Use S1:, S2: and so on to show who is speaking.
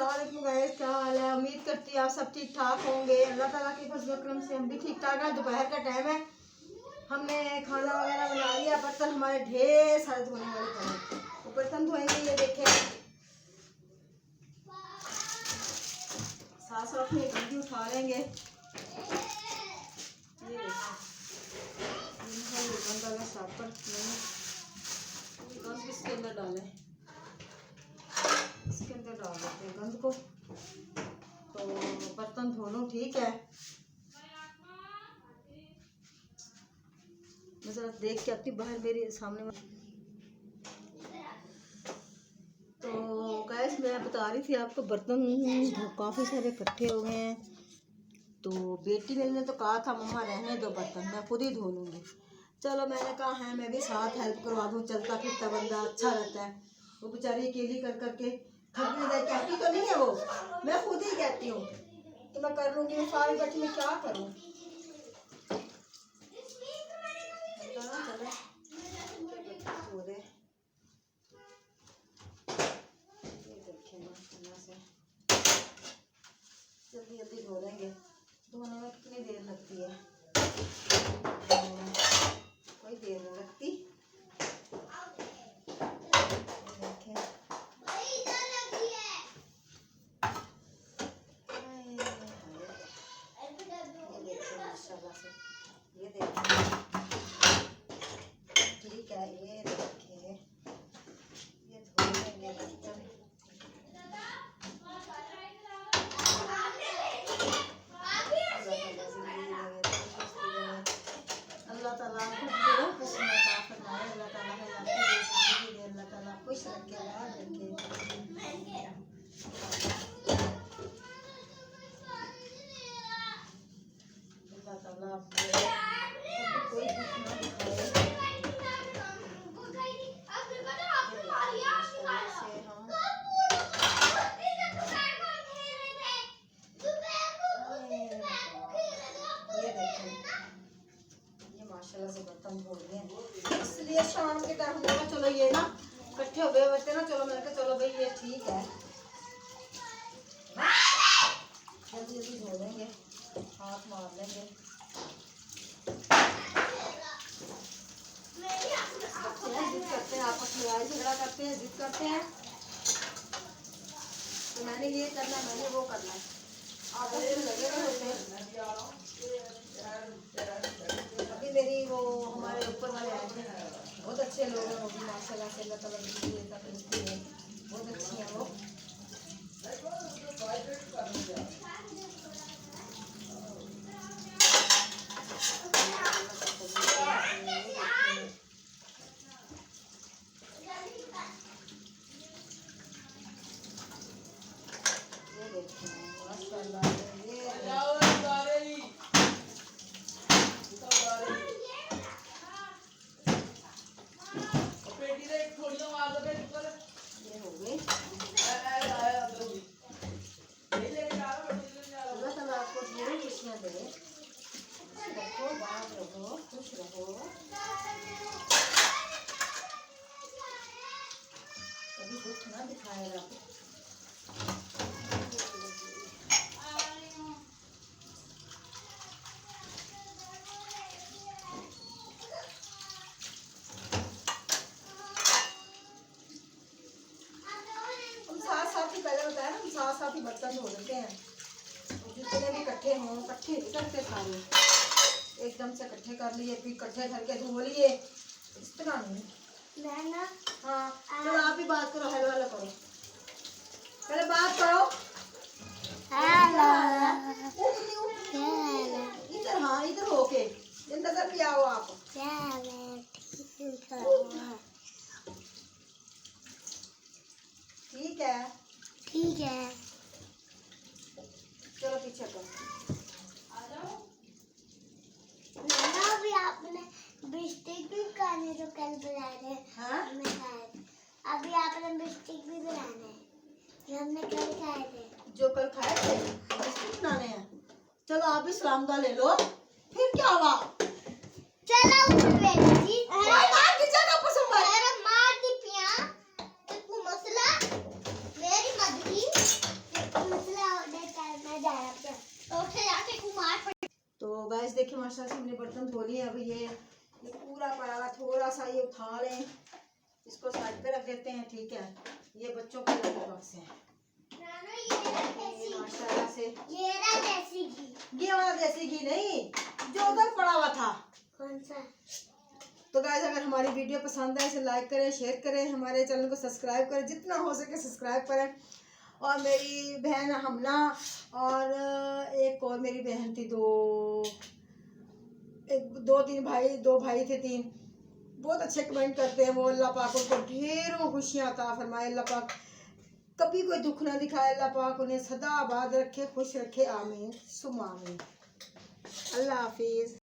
S1: अस्सलाम गाइस, क्या हाल है। उम्मीद करती हूँ आप सब ठीक ठाक होंगे। अल्लाह ताला के फजल करम से हम भी ठीक ठाक हैं। दोपहर का टाइम है, हमने खाना वगैरह बना लिया। बर्तन हमारे ढेर सारे धोने वाले पड़े, तो बर्तन धोएंगे। ये देखें, साथ साथ में एक भी उठा लेंगे। ये बर्तन डालें साफ पर, गंद इसके अंदर डालें, इसके अंदर डाल देते हैं गंद को। तो बर्तन धो लो, ठीक है। मैं जरा देख के आती बाहर मेरे सामने में। तो गैस मैं बता रही थी आपको, बर्तन काफ़ी सारे इकट्ठे हो गए हैं। तो बेटी ने तो कहा था मम्मा रहने दो, बर्तन मैं खुद ही धो लूँगी। चलो मैंने कहा है मैं भी साथ हेल्प करवा दूँ, चलता फिरता बंदा अच्छा रहता है। वो बेचारी अकेली कर करके थक नहीं जाए, कहती तो नहीं है वो, मैं खुद ही कहती हूँ तो मैं कर लूँगी। सारी बैठी मैं क्या करूँ। जल्दी जल्दी धो लेंगे, धोने में कितनी देर लगती है, कोई देर नहीं लगती। ये देखिए, ठीक है। ये देखिए, ये धो लेंगे बर्तन। अल्लाह ताला खुश फरमाए, अल्लाह ताला अल्लाह ताला खुश रखे, याद रखे। अल्लाह ताला कोई दुख ना दिखाए। माशाल्लाह से बर्तन धो लिए, इसलिए शाम के टाइम में चलो ये ना इकट्ठे हो गए बच्चे ना, चलो मैंने कहा चलो भाई ये ठीक है, जल्दी जल्दी धो लेंगे, हाथ मार लेंगे। बच्चे जिद करते हैं, आपस में लड़ाई झगड़ा करते हैं, जिद करते हैं, तो मैंने ये करना, मैंने वो करना, आपस में लगे हुए होते हैं। अभी मेरी वो हमारे ऊपर वाले आए थे, बहुत अच्छे लोग हैं वो भी, माशाल्लाह से, अल्लाह ताला है, बहुत अच्छी हैं वो। ये देखिए माशाल्लाह खुश रहो, कभी दुख ना दिखाएगा। हम साथ साथ ही, पहले बताया ना, हम साथ साथ ही बर्तन धो लेते हैं। जितने भी इकट्ठे हों, इकट्ठे नहीं करते सारे, एकदम से इकट्ठे कर लिए फिर इकट्ठे करके धो लिए, इस तरह नहीं ना। हाँ चलो आप भी बात करो, हेलो हेलो करो, पहले बात करो। इधर, हाँ इधर होके नजर भी आओ आप। ठीक है, ठीक है, चलो पीछे करो।
S2: अभी आपने बिस्टिक भी खाने जो कल बनाने हैं।
S1: हाँ?
S2: अभी आपने बिस्टिक भी बनाने हैं जो हमने कल खाए थे,
S1: जो कल खाए थे बिस्टिक बनाने हैं। चलो आप भी सलामदा ले लो, फिर क्या हुआ।
S2: चलो बेटी जी,
S1: मार की जगह पसंद है,
S2: अरे मार दी पिया, तो मसला मेरी मददी
S1: देखिए माशाल्लाह से हमने बर्तन धो लिए। अब ये पूरा पड़ा हुआ, थोड़ा सा ये उठा लें, इसको साइड पे रख देते हैं। ठीक है, ये बच्चों के लंच बॉक्स है माशाल्लाह से।
S2: ये रहा देसी घी।
S1: ये वाला देसी घी नहीं, जो उधर पड़ा हुआ था।
S2: कौन सा?
S1: तो गाइस अगर हमारी वीडियो पसंद है इसे लाइक करें, शेयर करें, हमारे चैनल को सब्सक्राइब करें, जितना हो सके सब्सक्राइब करें। और मेरी बहन हमना और एक और मेरी बहन थी, दो भाई थे, 3 बहुत अच्छे कमेंट करते हैं वो। अल्लाह पाक उनको ढेरों खुशियाँ अता फरमाए, अल्लाह पाक कभी कोई दुख ना दिखाए, अल्लाह पाक उन्हें सदा आबाद रखे, खुश रखे, आमीन सुम आमीन। अल्लाह हाफिज़।